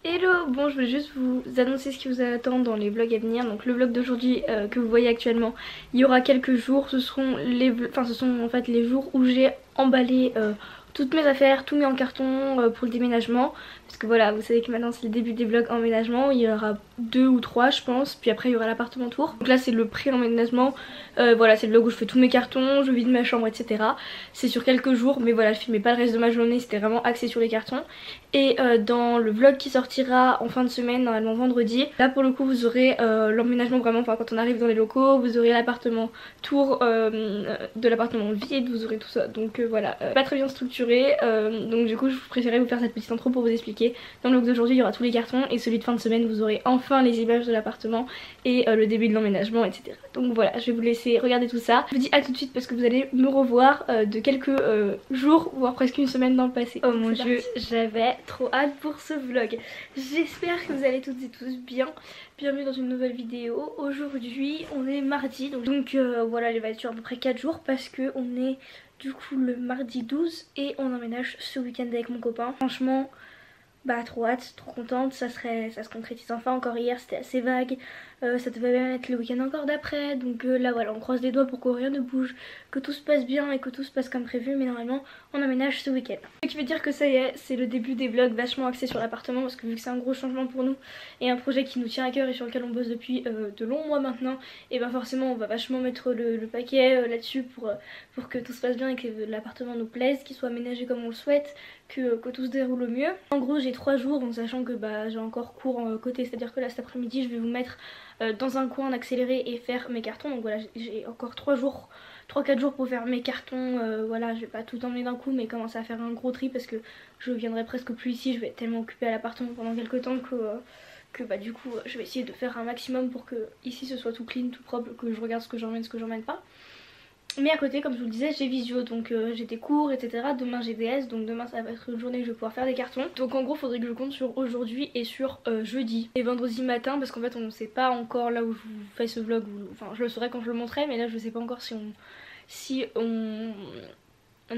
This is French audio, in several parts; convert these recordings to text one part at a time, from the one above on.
Hello, bon je vais juste vous annoncer ce qui vous attend dans les vlogs à venir. Donc le vlog d'aujourd'hui que vous voyez actuellement, il y aura quelques jours, ce seront en fait les jours où j'ai emballé toutes mes affaires, tout mis en carton pour le déménagement. Parce que voilà, vous savez que maintenant c'est le début des vlogs emménagement, il y aura 2 ou 3 je pense, puis après il y aura l'appartement tour. Donc là c'est le pré-emménagement, voilà c'est le vlog où je fais tous mes cartons, je vide ma chambre etc. C'est sur quelques jours mais voilà je filmais pas le reste de ma journée, c'était vraiment axé sur les cartons. Et dans le vlog qui sortira en fin de semaine, normalement vendredi, là pour le coup vous aurez l'emménagement vraiment, enfin quand on arrive dans les locaux, vous aurez l'appartement tour de l'appartement vide, vous aurez tout ça. Donc voilà, pas très bien structuré, donc du coup je préférais vous faire cette petite intro pour vous expliquer. Dans le vlog d'aujourd'hui il y aura tous les cartons et celui de fin de semaine vous aurez enfin les images de l'appartement et le début de l'emménagement etc. Donc voilà, je vais vous laisser regarder tout ça. Je vous dis à tout de suite parce que vous allez me revoir de quelques jours, voire presque une semaine dans le passé. Oh mon dieu, j'avais trop hâte pour ce vlog. J'espère que vous allez toutes et tous bien. Bienvenue dans une nouvelle vidéo. Aujourd'hui on est mardi, donc voilà, il va être sur à peu près 4 jours parce que on est du coup le mardi 12 et on emménage ce week-end avec mon copain. Franchement bah trop hâte, trop contente, ça se concrétise enfin. Encore hier c'était assez vague, ça devait même être le week-end encore d'après, donc là voilà on croise les doigts pour que rien ne bouge, que tout se passe bien et que tout se passe comme prévu, mais normalement on emménage ce week-end. Ce qui veut dire que ça y est, c'est le début des vlogs vachement axés sur l'appartement parce que vu que c'est un gros changement pour nous et un projet qui nous tient à cœur et sur lequel on bosse depuis de longs mois maintenant, et ben forcément on va vachement mettre le paquet là-dessus pour que tout se passe bien et que l'appartement nous plaise, qu'il soit aménagé comme on le souhaite, que tout se déroule au mieux. En gros j'ai 3 jours en sachant que bah, j'ai encore cours en côté, c'est à dire que là cet après-midi je vais vous mettre dans un coin en accéléré et faire mes cartons. Donc voilà, j'ai encore 3-4 jours pour faire mes cartons. Voilà, je vais pas tout emmener d'un coup mais commencer à faire un gros tri parce que je viendrai presque plus ici, je vais être tellement occupée à l'appartement pendant quelques temps que bah du coup je vais essayer de faire un maximum pour que ici ce soit tout clean, tout propre, que je regarde ce que j'emmène pas. Mais à côté, comme je vous le disais, j'ai visio, donc j'ai des cours, etc. Demain j'ai DS, donc demain ça va être une journée où je vais pouvoir faire des cartons. Donc en gros, faudrait que je compte sur aujourd'hui et sur jeudi et vendredi matin, parce qu'en fait on sait pas encore là où je vous fais ce vlog, enfin je le saurai quand je le montrerai, mais là je sais pas encore si on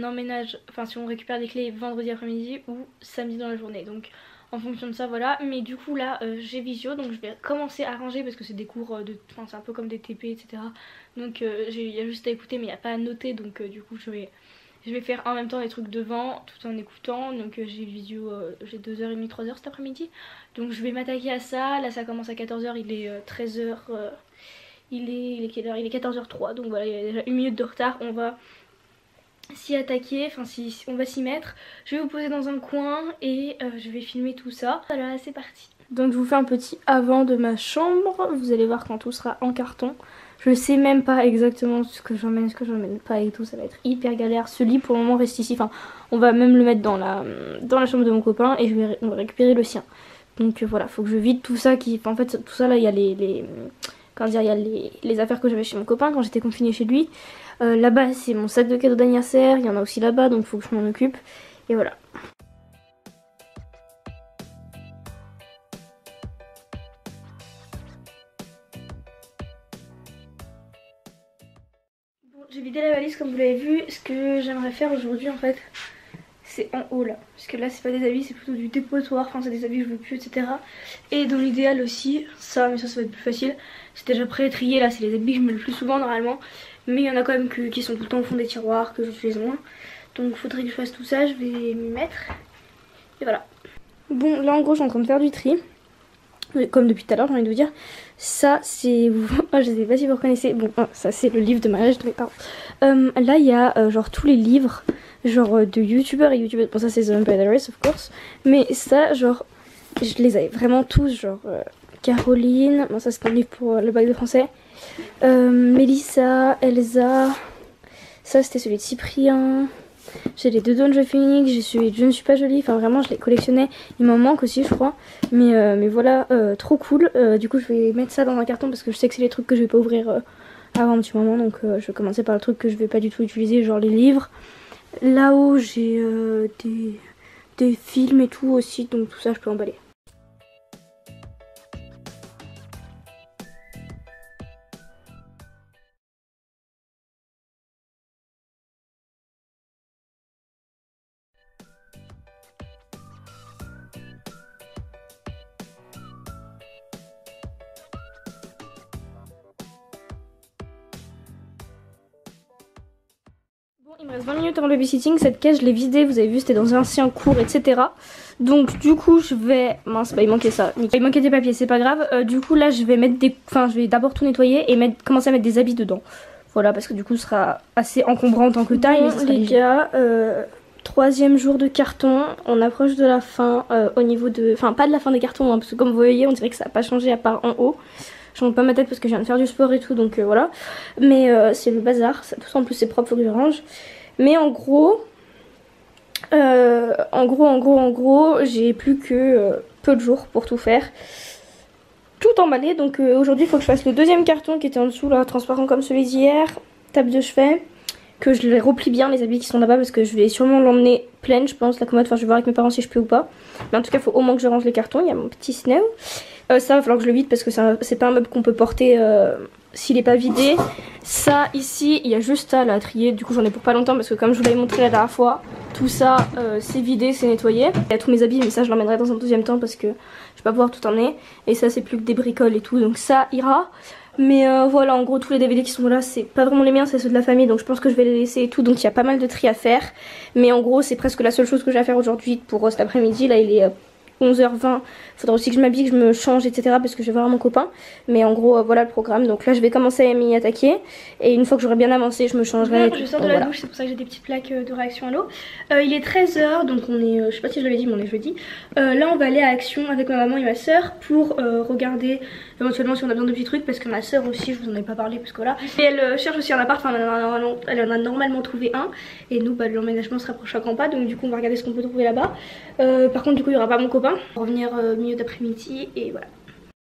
emménage, enfin si on récupère des clés vendredi après-midi ou samedi dans la journée. Donc en fonction de ça voilà, mais du coup là j'ai visio, donc je vais commencer à ranger parce que c'est des cours enfin c'est un peu comme des TP etc. Donc il y a juste à écouter mais il n'y a pas à noter, donc du coup je vais faire en même temps des trucs devant tout en écoutant. Donc j'ai visio, j'ai 2h30, 3h cet après-midi, donc je vais m'attaquer à ça. Là ça commence à 14h, il est 13h, il est quelle heure? Il est 14h03, donc voilà il y a déjà 1 minute de retard. On va s'y attaquer, enfin si on va s'y mettre. Je vais vous poser dans un coin et je vais filmer tout ça. Voilà, c'est parti. Donc je vous fais un petit avant de ma chambre. Vous allez voir quand tout sera en carton. Je sais même pas exactement ce que j'emmène, ce que j'emmène pas et tout. Ça va être hyper galère. Ce lit pour le moment reste ici. Enfin, on va même le mettre dans la chambre de mon copain et on va récupérer le sien. Donc voilà, faut que je vide tout ça qui... Enfin, en fait tout ça là, il y a comment dire, il y a les affaires que j'avais chez mon copain quand j'étais confinée chez lui. Là-bas c'est mon sac de cadeaux d'anniversaire, il y en a aussi là-bas donc faut que je m'en occupe. Et voilà. Bon, j'ai vidé la valise comme vous l'avez vu. Ce que j'aimerais faire aujourd'hui en fait, c'est en haut là. Parce que là c'est pas des habits, c'est plutôt du dépotoir. Enfin c'est des habits que je veux plus etc. Et dans l'idéal aussi, ça mais ça va être plus facile. C'est déjà pré-trié là, c'est les habits que je mets le plus souvent normalement. Mais il y en a quand même qui sont tout le temps au fond des tiroirs, que j'utilise moins. Donc il faudrait que je fasse tout ça, je vais m'y mettre. Et voilà. Bon là en gros je suis en train de faire du tri. Comme depuis tout à l'heure j'ai envie de vous dire. Ça c'est... Oh, je sais pas si vous reconnaissez. Bon ça c'est le livre de mariage de mes parents. Là il y a genre tous les livres genre de youtubeurs et youtubeuses. Bon ça c'est The Vampire Diaries of course. Mais ça genre je les avais vraiment tous. Genre Caroline. Bon ça c'est un livre pour le bac de français. Mélissa, Elsa. Ça c'était celui de Cyprien. J'ai les 2 Donjon Phoenix, j'ai celui de Je ne suis pas jolie, enfin vraiment je les collectionnais. Il m'en manque aussi je crois, mais voilà, trop cool. Du coup je vais mettre ça dans un carton parce que je sais que c'est les trucs que je vais pas ouvrir avant un petit moment. Donc je vais commencer par le truc que je vais pas du tout utiliser, genre les livres. Là-haut j'ai des films et tout aussi, donc tout ça je peux emballer. Il me reste 20 minutes avant le babysitting, cette caisse je l'ai vidée, vous avez vu c'était dans un ancien cours etc. Donc du coup je vais... Mince bah il manquait ça, il manquait des papiers c'est pas grave. Du coup là je vais mettre des... Enfin je vais d'abord tout nettoyer et commencer à mettre des habits dedans. Voilà parce que du coup ce sera assez encombrant en tant que taille. Bon, les gars, troisième jour de carton, on approche de la fin au niveau de... Enfin pas de la fin des cartons hein, parce que comme vous voyez on dirait que ça n'a pas changé à part en haut. Je monte pas ma tête parce que je viens de faire du sport et tout donc voilà. Mais c'est le bazar, ça, tout ça en plus c'est propre, faut que je range. Mais en gros, j'ai plus que peu de jours pour tout faire. Tout emballé, donc aujourd'hui il faut que je fasse le deuxième carton qui était en dessous là, transparent comme celui d'hier. Table de chevet, que je les replie bien les habits qui sont là-bas parce que je vais sûrement l'emmener pleine je pense, la commode, enfin je vais voir avec mes parents si je peux ou pas. Mais en tout cas il faut au moins que je range les cartons, il y a mon petit Snow. Ça va falloir que je le vide parce que c'est pas un meuble qu'on peut porter s'il est pas vidé. Ça ici il y a juste ça là à trier, du coup j'en ai pour pas longtemps parce que comme je vous l'avais montré la dernière fois, tout ça c'est vidé, c'est nettoyé. Il y a tous mes habits mais ça je l'emmènerai dans un deuxième temps parce que je vais pas pouvoir tout emmener. Et ça c'est plus que des bricoles et tout donc ça ira. Mais voilà en gros tous les DVD qui sont là c'est pas vraiment les miens, c'est ceux de la famille donc je pense que je vais les laisser et tout. Donc il y a pas mal de tri à faire. Mais en gros c'est presque la seule chose que j'ai à faire aujourd'hui pour cet après-midi. Là il est 11h20, faudra aussi que je m'habille, que je me change etc parce que je vais voir mon copain. Mais en gros voilà le programme, donc là je vais commencer à m'y attaquer. Et une fois que j'aurai bien avancé je me changerai. Je sors de la douche, c'est pour ça que j'ai des petites plaques de réaction à l'eau. Il est 13h donc on est, je sais pas si je l'avais dit mais on est jeudi. Là on va aller à Action avec ma maman et ma soeur pour regarder éventuellement si on a besoin de petits trucs. Parce que ma soeur aussi, je vous en ai pas parlé parce que voilà. Et elle cherche aussi un appart, enfin elle en a normalement trouvé un. Et nous bah l'emménagement se rapproche à grands pas, donc du coup on va regarder ce qu'on peut trouver là-bas. Par contre du coup il y aura pas mon copain. On va revenir milieu d'après-midi et voilà.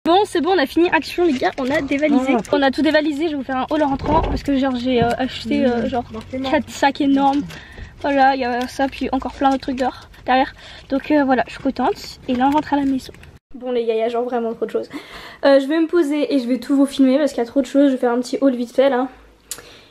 Bon c'est bon, on a fini Action les gars, on a dévalisé. On a tout dévalisé, je vais vous faire un haul en rentrant parce que genre j'ai acheté genre 4 sacs énormes. Voilà, il y a ça puis encore plein de trucs dehors, derrière. Donc voilà, je suis contente et là on rentre à la maison. Bon les gars, il y a genre vraiment trop de choses. Je vais me poser et je vais tout vous filmer parce qu'il y a trop de choses. Je vais faire un petit haul vite fait là.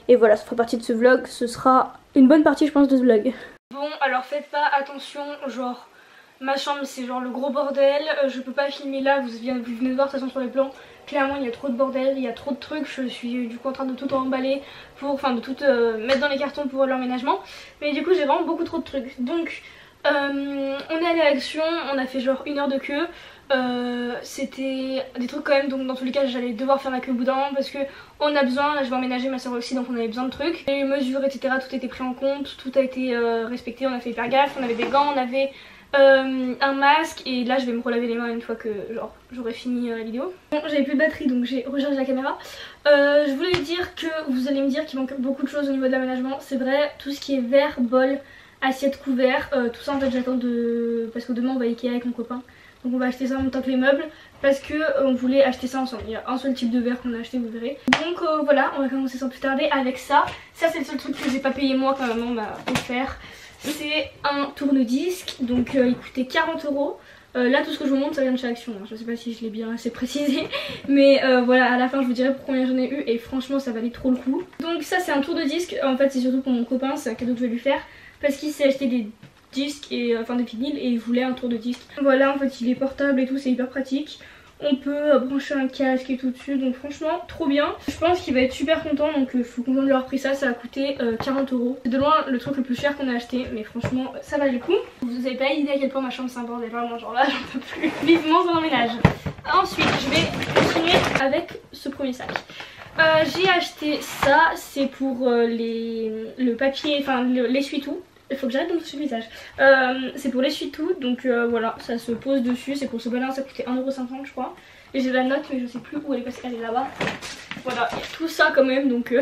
Et voilà, ça fera partie de ce vlog. Ce sera une bonne partie je pense de ce vlog. Bon alors faites pas attention, genre ma chambre c'est genre le gros bordel. Je peux pas filmer là, vous venez de voir de toute façon sur les plans. Clairement il y a trop de bordel, il y a trop de trucs. Je suis du coup en train de tout emballer pour, enfin de tout mettre dans les cartons pour l'emménagement. Mais du coup j'ai vraiment beaucoup trop de trucs. Donc on est allé à Action, on a fait genre 1 heure de queue. C'était des trucs quand même, donc dans tous les cas j'allais devoir faire ma queue au bout d'un moment parce que on a besoin, là je vais emménager ma soeur aussi donc on avait besoin de trucs. Les mesures etc, tout a été pris en compte, tout a été respecté, on a fait hyper gaffe, on avait des gants, on avait un masque et là je vais me relaver les mains une fois que genre j'aurai fini la vidéo. Bon j'avais plus de batterie donc j'ai rechargé la caméra. Je voulais dire que vous allez me dire qu'il manque beaucoup de choses au niveau de l'aménagement, c'est vrai, tout ce qui est verre, bol, assiette, couvert, tout ça en fait j'attends de... parce que demain on va Ikea avec mon copain. Donc on va acheter ça en même temps que les meubles parce que on voulait acheter ça ensemble. Il y a un seul type de verre qu'on a acheté, vous verrez. Donc voilà, on va commencer sans plus tarder avec ça. Ça c'est le seul truc que j'ai pas payé moi quand maman m'a offert. C'est un tourne-disque, donc il coûtait 40 €. Là tout ce que je vous montre ça vient de chez Action, hein. Je sais pas si je l'ai bien assez précisé. Mais voilà, à la fin je vous dirai pour combien j'en ai eu et franchement ça valait trop le coup. Donc ça c'est un tourne-disque, en fait c'est surtout pour mon copain, c'est un cadeau que je vais lui faire. Parce qu'il s'est acheté des disques et enfin des vinyles et il voulait un tour de disque. Voilà en fait il est portable et tout, c'est hyper pratique. On peut brancher un casque et tout dessus, donc franchement trop bien. Je pense qu'il va être super content, donc je suis contente de lui avoir pris ça. Ça a coûté 40 €. C'est de loin le truc le plus cher qu'on a acheté, mais franchement ça valait le coup. Vous avez pas idée à quel point ma chambre c'est un bordel, vraiment genre là j'en peux plus. Vivement son emménage. Ensuite je vais continuer avec ce premier sac. J'ai acheté ça, c'est pour le papier, enfin l'essuie-tout. Il faut que j'arrête de me toucher le visage. C'est pour l'essuie-tout, donc voilà, ça se pose dessus, c'est pour ce balin, ça coûtait 1,50 € je crois. Et j'ai la note mais je sais plus où elle est parce qu'elle est là-bas. Voilà, il y a tout ça quand même, donc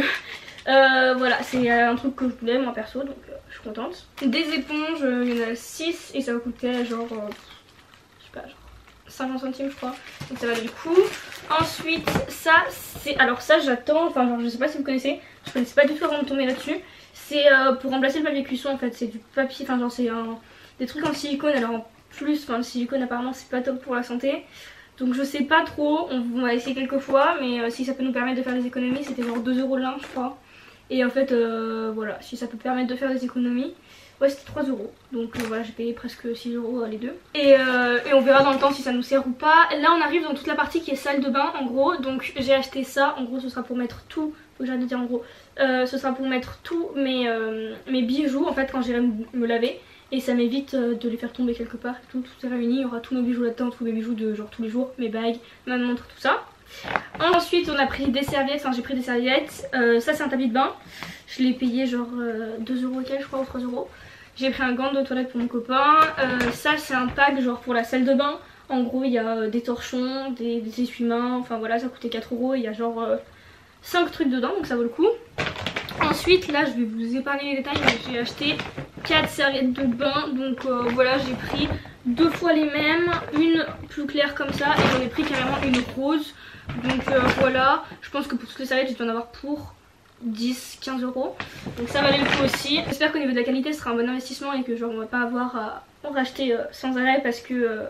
voilà, c'est un truc que je voulais moi perso, donc je suis contente. Des éponges, il y en a 6 et ça va coûter genre, je sais pas, genre 50 centimes je crois, donc ça valait le coup. Ensuite ça c'est, alors ça j'attends, enfin genre je sais pas si vous connaissez, je connaissais pas du tout avant de tomber là-dessus. C'est pour remplacer le papier cuisson en fait, c'est du papier, enfin genre c'est des trucs en silicone. Alors en plus, enfin le silicone apparemment c'est pas top pour la santé. Donc je sais pas trop, on va essayer quelques fois, mais si ça peut nous permettre de faire des économies, c'était genre 2 € l'un je crois. Et en fait voilà, si ça peut permettre de faire des économies, Ouais, c'était 3 euros. Donc voilà, j'ai payé presque 6 euros les deux. Et on verra dans le temps si ça nous sert ou pas. Là on arrive dans toute la partie qui est salle de bain en gros. Donc j'ai acheté ça. En gros ce sera pour mettre tout. Faut que j'arrête de dire en gros. Ce sera pour mettre tous mes bijoux en fait quand j'irai me laver. Et ça m'évite de les faire tomber quelque part. Tout est réuni. Il y aura tous nos bijoux là-dedans. Tous mes bijoux de genre tous les jours. Mes bagues, ma montre, tout ça. Ensuite on a pris des serviettes. Enfin j'ai pris des serviettes. Ça c'est un tapis de bain. Je l'ai payé genre 2 euros et quelques je crois ou 3 euros. J'ai pris un gant de toilette pour mon copain. Ça c'est un pack genre pour la salle de bain. En gros il y a des torchons, des essuie-mains. Enfin voilà, ça coûtait 4 euros. Il y a genre 5 trucs dedans donc ça vaut le coup. Ensuite là je vais vous épargner les détails mais j'ai acheté 4 serviettes de bain. Donc voilà, j'ai pris 2 fois les mêmes. Une plus claire comme ça et j'en ai pris carrément une rose. Donc voilà, je pense que pour toutes les serviettes je dois en avoir pour 10-15 euros. Donc ça valait le coup aussi. J'espère qu'au niveau de la qualité ce sera un bon investissement et que genre on va pas avoir à en racheter sans arrêt parce que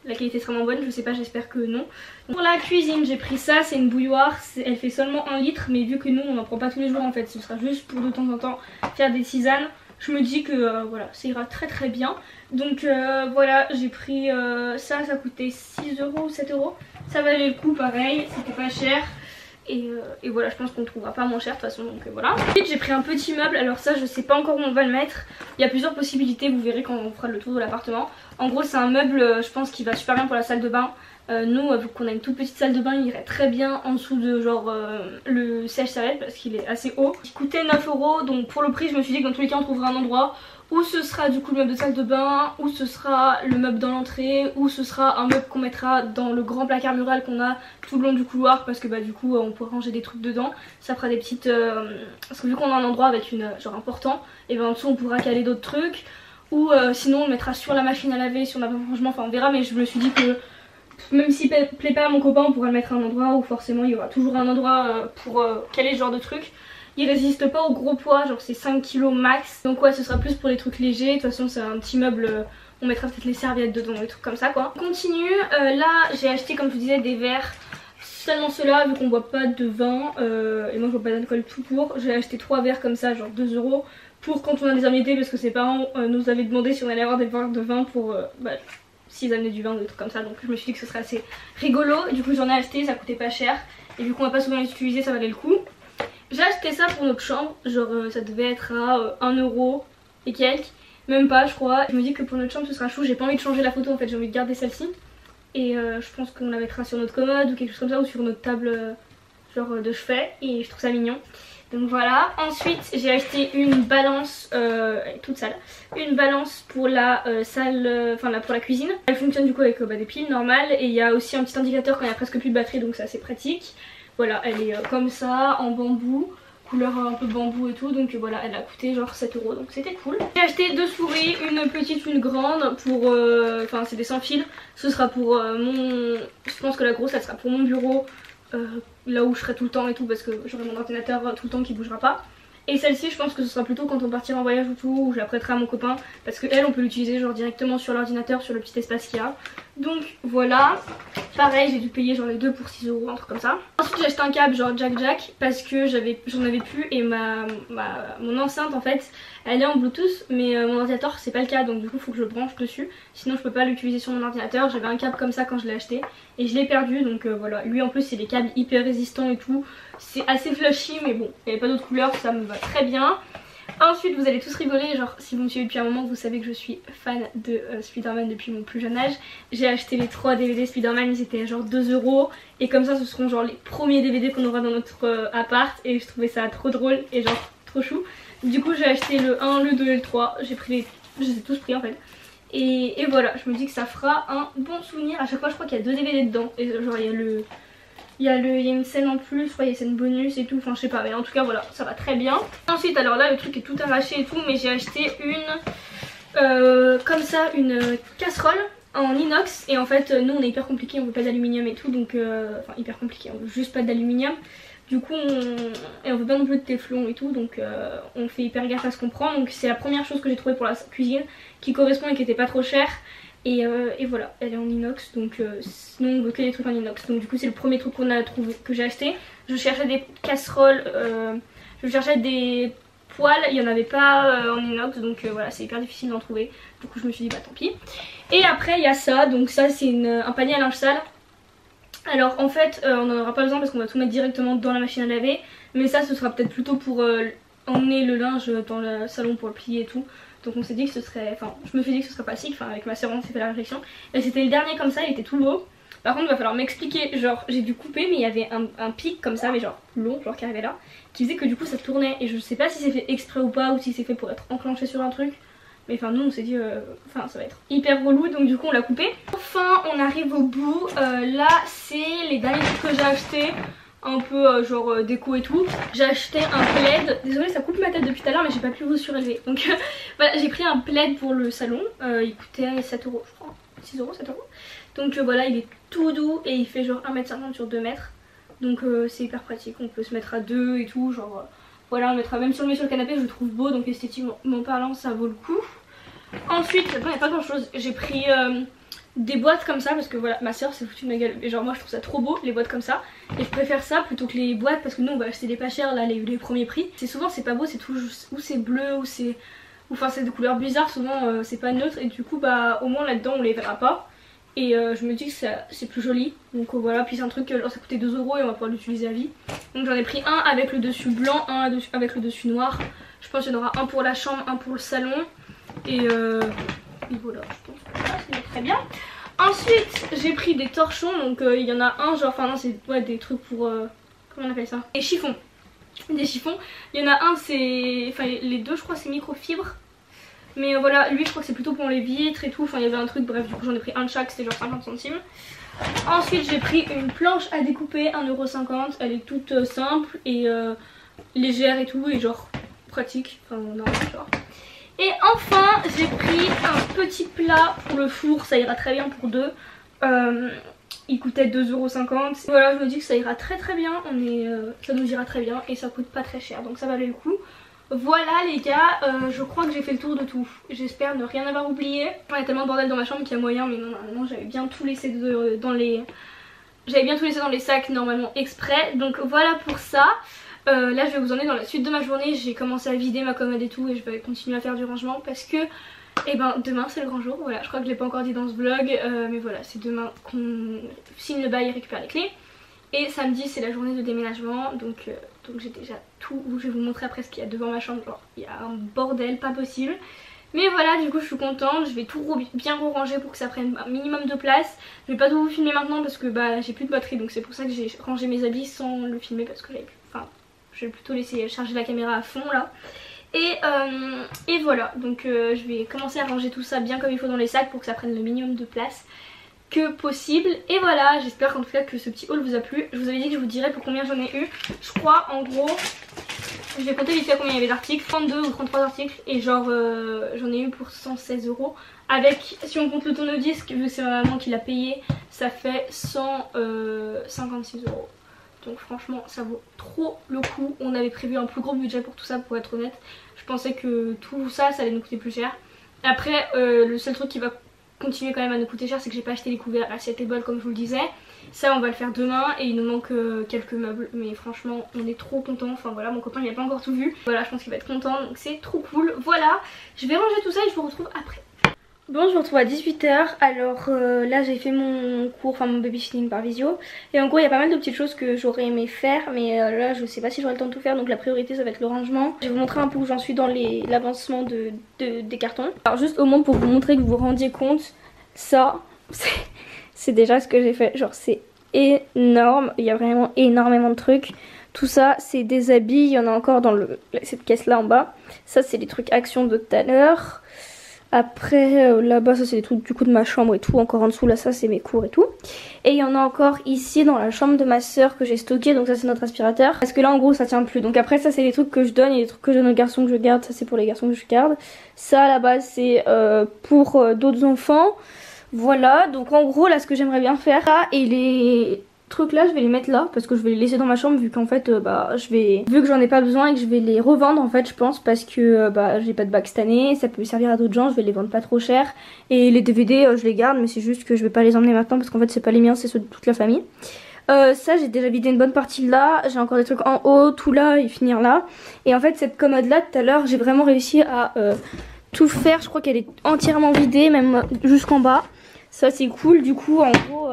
la qualité sera vraiment bonne. Je sais pas, j'espère que non. Pour la cuisine j'ai pris ça, c'est une bouilloire. Elle fait seulement 1 litre mais vu que nous on n'en prend pas tous les jours en fait, ce sera juste pour de temps en temps faire des tisanes. Je me dis que voilà, ça ira très très bien. Donc voilà, j'ai pris ça, ça coûtait 6 euros ou 7 euros. Ça valait le coup pareil, c'était pas cher. Et voilà, je pense qu'on ne trouvera pas moins cher de toute façon, donc voilà. Ensuite j'ai pris un petit meuble, alors ça je sais pas encore où on va le mettre. Il y a plusieurs possibilités, vous verrez quand on fera le tour de l'appartement. En gros c'est un meuble, je pense qui va super bien pour la salle de bain. Nous, vu qu'on a une toute petite salle de bain, il irait très bien en dessous de genre le sèche-serviette parce qu'il est assez haut. Il coûtait 9 euros, donc pour le prix je me suis dit que dans tous les cas on trouvera un endroit où ce sera du coup le meuble de salle de bain, où ce sera le meuble dans l'entrée, où ce sera un meuble qu'on mettra dans le grand placard mural qu'on a tout le long du couloir parce que bah du coup on pourra ranger des trucs dedans. Ça fera des petites... parce que vu qu'on a un endroit avec une genre important, et ben en dessous on pourra caler d'autres trucs. Ou sinon on le mettra sur la machine à laver si on a pas de rangement, enfin on verra, mais je me suis dit que même s'il plaît pas à mon copain on pourra le mettre à un endroit où forcément il y aura toujours un endroit pour caler ce genre de truc. Il résiste pas au gros poids, genre c'est 5 kg max. Donc ouais, ce sera plus pour les trucs légers. De toute façon c'est un petit meuble, on mettra peut-être les serviettes dedans, des trucs comme ça quoi. On continue, là j'ai acheté comme je vous disais des verres. Seulement ceux-là vu qu'on boit pas de vin et moi je bois pas d'alcool tout court. J'ai acheté 3 verres comme ça, genre 2 euros. Pour quand on a des invités parce que ses parents nous avaient demandé si on allait avoir des verres de vin pour... s'ils amenaient du vin ou des trucs comme ça, donc je me suis dit que ce serait assez rigolo. Et du coup j'en ai acheté, ça coûtait pas cher. Et vu qu'on va pas souvent les utiliser, ça valait le coup. J'ai acheté ça pour notre chambre, genre ça devait être à 1 euro et quelques, même pas je crois. Je me dis que pour notre chambre ce sera chou, j'ai pas envie de changer la photo en fait, j'ai envie de garder celle-ci. Et je pense qu'on la mettra sur notre commode ou quelque chose comme ça, ou sur notre table genre de chevet, et je trouve ça mignon. Donc voilà, ensuite j'ai acheté une balance, toute sale, une balance pour la salle, enfin pour la cuisine. Elle fonctionne du coup avec des piles normales et il y a aussi un petit indicateur quand il y a presque plus de batterie, donc c'est assez pratique. Voilà, elle est comme ça, en bambou, couleur un peu bambou et tout, donc voilà, elle a coûté genre 7 euros, donc c'était cool. J'ai acheté 2 souris, une petite, une grande, pour, enfin c'est des sans fil, ce sera pour mon, je pense que la grosse elle sera pour mon bureau, là où je serai tout le temps et tout, parce que j'aurai mon ordinateur tout le temps qui bougera pas. Et celle-ci je pense que ce sera plutôt quand on partira en voyage ou tout, où je la prêterai à mon copain, parce que elle on peut l'utiliser genre directement sur l'ordinateur, sur le petit espace qu'il y a. Donc voilà, pareil j'ai dû payer genre les deux pour 6 euros, un truc comme ça. Ensuite j'ai acheté un câble genre jack parce que j'en avais plus et mon enceinte en fait elle est en bluetooth mais mon ordinateur c'est pas le cas, donc du coup faut que je le branche dessus, sinon je peux pas l'utiliser sur mon ordinateur. J'avais un câble comme ça quand je l'ai acheté et je l'ai perdu, donc voilà. Lui en plus c'est des câbles hyper résistants et tout, c'est assez flashy mais bon, il n'y avait pas d'autres couleurs, ça me va très bien. Ensuite vous allez tous rigoler, genre si vous me suivez depuis un moment vous savez que je suis fan de Spider-Man depuis mon plus jeune âge. J'ai acheté les 3 DVD Spider-Man, ils étaient à genre 2 euros et comme ça ce seront genre les premiers DVD qu'on aura dans notre appart et je trouvais ça trop drôle et genre trop chou. Du coup j'ai acheté le 1, le 2 et le 3, j'ai pris je les ai tous pris en fait. Et voilà, je me dis que ça fera un bon souvenir. À chaque fois je crois qu'il y a 2 DVD dedans et genre il y a une scène en plus, je crois il y a une scène bonus et tout, enfin je sais pas, mais en tout cas voilà, ça va très bien. Ensuite alors là le truc est tout arraché et tout, mais j'ai acheté une, comme ça, une casserole en inox. Et en fait nous on est hyper compliqué, on veut pas d'aluminium et tout, donc enfin hyper compliqué, on veut juste pas d'aluminium. Du coup on veut pas non plus de téflon et tout, donc on fait hyper gaffe à ce qu'on prend. Donc c'est la première chose que j'ai trouvée pour la cuisine qui correspond et qui était pas trop chère. Et voilà, elle est en inox, donc sinon on veut que des trucs en inox. Donc du coup c'est le premier truc qu'on a trouvé, que j'ai acheté. Je cherchais des casseroles, je cherchais des poêle, il n'y en avait pas en inox, donc voilà, c'est hyper difficile d'en trouver. Du coup je me suis dit bah tant pis. Et après il y a ça, donc ça c'est un panier à linge sale. Alors en fait on n'en aura pas besoin parce qu'on va tout mettre directement dans la machine à laver. Mais ça ce sera peut-être plutôt pour emmener le linge dans le salon pour le plier et tout. Donc on s'est dit que ce serait, enfin je me suis dit que ce serait pratique, enfin avec ma sœur on s'est fait la réflexion. Et c'était le dernier comme ça, il était tout beau. Par contre il va falloir m'expliquer, genre j'ai dû couper mais il y avait un pic comme ça mais genre long, genre qui arrivait là, qui faisait que du coup ça tournait. Et je sais pas si c'est fait exprès ou pas ou si c'est fait pour être enclenché sur un truc. Mais enfin nous on s'est dit, enfin ça va être hyper relou donc du coup on l'a coupé. Enfin on arrive au bout, là c'est les derniers trucs que j'ai achetés. Un peu genre déco et tout. J'ai acheté un plaid, désolée ça coupe ma tête depuis tout à l'heure mais j'ai pas pu vous surélever. Donc voilà j'ai pris un plaid pour le salon, il coûtait 7 € je crois, 6 €, 7 €. Donc voilà il est tout doux et il fait genre 1,50 m sur 2 mètres. Donc c'est hyper pratique, on peut se mettre à deux et tout, genre voilà on le mettra même si on le met sur le canapé, je le trouve beau donc esthétiquement parlant ça vaut le coup. Ensuite il n'y a pas grand chose, j'ai pris des boîtes comme ça parce que voilà ma soeur s'est foutue de ma gueule et genre moi je trouve ça trop beau les boîtes comme ça et je préfère ça plutôt que les boîtes parce que nous on va acheter des pas chers là les premiers prix. C'est souvent c'est pas beau, c'est tout ou c'est bleu ou c'est enfin c'est des couleurs bizarres souvent, c'est pas neutre et du coup bah au moins là dedans on les verra pas et je me dis que c'est plus joli donc voilà. Puis c'est un truc genre ça coûtait 2 € et on va pouvoir l'utiliser à vie. Donc j'en ai pris un avec le dessus blanc, un avec le dessus noir. Je pense qu'il y en aura un pour la chambre, un pour le salon et voilà je pense que ça c'est très bien. Ensuite j'ai pris des torchons donc il y en a un genre, enfin non c'est ouais, des trucs pour comment on appelle ça, des chiffons. Des chiffons, il y en a un c'est, enfin les deux je crois c'est microfibre. Mais voilà lui je crois que c'est plutôt pour les vitres et tout, enfin il y avait un truc, bref du coup j'en ai pris un de chaque, c'était genre 50 centimes. Ensuite j'ai pris une planche à découper 1,50 €, elle est toute simple et légère et tout et genre pratique, enfin non genre. Et enfin j'ai pris un petit plat pour le four, ça ira très bien pour deux. Il coûtait 2,50 €. Voilà je me dis que ça ira très bien, ça nous ira très bien et ça coûte pas très cher donc ça valait le coup. Voilà les gars, je crois que j'ai fait le tour de tout. J'espère ne rien avoir oublié. Il y a tellement de bordel dans ma chambre qu'il y a moyen, mais non normalement j'avais bien tout laissé dans les... J'avais bien tout laissé dans les sacs normalement exprès. Donc voilà pour ça. Là je vais vous emmener dans la suite de ma journée. J'ai commencé à vider ma commode et tout et je vais continuer à faire du rangement parce que et ben demain c'est le grand jour. Voilà je crois que je l'ai pas encore dit dans ce vlog mais voilà c'est demain qu'on signe le bail et récupère les clés. Et samedi c'est la journée de déménagement donc j'ai déjà tout, je vais vous montrer après ce qu'il y a devant ma chambre, genre il y a un bordel pas possible. Mais voilà du coup je suis contente, je vais tout bien ranger pour que ça prenne un minimum de place. Je vais pas tout vous filmer maintenant parce que bah j'ai plus de batterie donc c'est pour ça que j'ai rangé mes habits sans le filmer parce que je vais plutôt laisser charger la caméra à fond là. Et voilà donc je vais commencer à ranger tout ça bien comme il faut dans les sacs pour que ça prenne le minimum de place que possible. Et voilà j'espère en tout cas que ce petit haul vous a plu. Je vous avais dit que je vous dirais pour combien j'en ai eu. Je crois en gros, je vais compter vite fait combien il y avait d'articles, 32 ou 33 articles et genre j'en ai eu pour 116 € avec, si on compte le tourne-disque vu que c'est ma maman qui l'a payé, ça fait 156 €. Donc franchement ça vaut trop le coup. On avait prévu un plus gros budget pour tout ça pour être honnête. Je pensais que tout ça allait nous coûter plus cher. Après le seul truc qui va continuer quand même à nous coûter cher c'est que j'ai pas acheté les couverts, assiettes et bols comme je vous le disais. Ça on va le faire demain et il nous manque quelques meubles mais franchement on est trop contents. Enfin voilà mon copain il a pas encore tout vu. Voilà je pense qu'il va être content donc c'est trop cool. Voilà je vais ranger tout ça et je vous retrouve après. Bon je vous retrouve à 18 h. Alors là j'ai fait mon cours, enfin mon babysitting par visio. Et en gros il y a pas mal de petites choses que j'aurais aimé faire. Mais là je sais pas si j'aurai le temps de tout faire. Donc la priorité ça va être le rangement. Je vais vous montrer un peu où j'en suis dans l'avancement des cartons. Alors juste au moins pour vous montrer que vous vous rendiez compte. Ça c'est déjà ce que j'ai fait. Genre c'est énorme. Il y a vraiment énormément de trucs. Tout ça c'est des habits. Il y en a encore dans cette caisse là en bas. Ça c'est les trucs Action de tout à l'heure. Après là-bas ça c'est les trucs du coup de ma chambre et tout. Encore en dessous là ça c'est mes cours et tout. Et il y en a encore ici dans la chambre de ma soeur que j'ai stocké. Donc ça c'est notre aspirateur. Parce que là en gros ça tient plus. Donc après ça c'est les trucs que je donne. Et les trucs que je donne aux garçons que je garde. Ça c'est pour les garçons que je garde. Ça là-bas c'est pour d'autres enfants. Voilà donc en gros là ce que j'aimerais bien faire là, et les trucs là je vais les mettre là parce que je vais les laisser dans ma chambre vu qu'en fait vu que j'en ai pas besoin et que je vais les revendre en fait je pense parce que j'ai pas de bac cette année, ça peut servir à d'autres gens, je vais les vendre pas trop cher. Et les DVD je les garde mais c'est juste que je vais pas les emmener maintenant parce qu'en fait c'est pas les miens, c'est ceux de toute la famille. Ça j'ai déjà vidé une bonne partie de là, j'ai encore des trucs en haut, tout là et finir là. Et en fait cette commode là tout à l'heure j'ai vraiment réussi à tout faire, je crois qu'elle est entièrement vidée même jusqu'en bas. Ça c'est cool, du coup en gros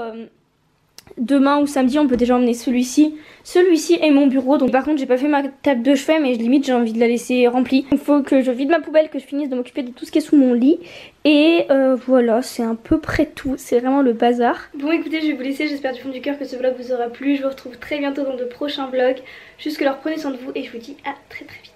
demain ou samedi on peut déjà emmener celui-ci. Celui-ci est mon bureau, donc par contre j'ai pas fait ma table de chevet mais limite j'ai envie de la laisser remplie. Il faut que je vide ma poubelle, que je finisse de m'occuper de tout ce qui est sous mon lit. Et voilà, c'est à peu près tout, c'est vraiment le bazar. Bon écoutez, je vais vous laisser, j'espère du fond du cœur que ce vlog vous aura plu. Je vous retrouve très bientôt dans de prochains vlogs. Jusque là, prenez soin de vous et je vous dis à très très vite.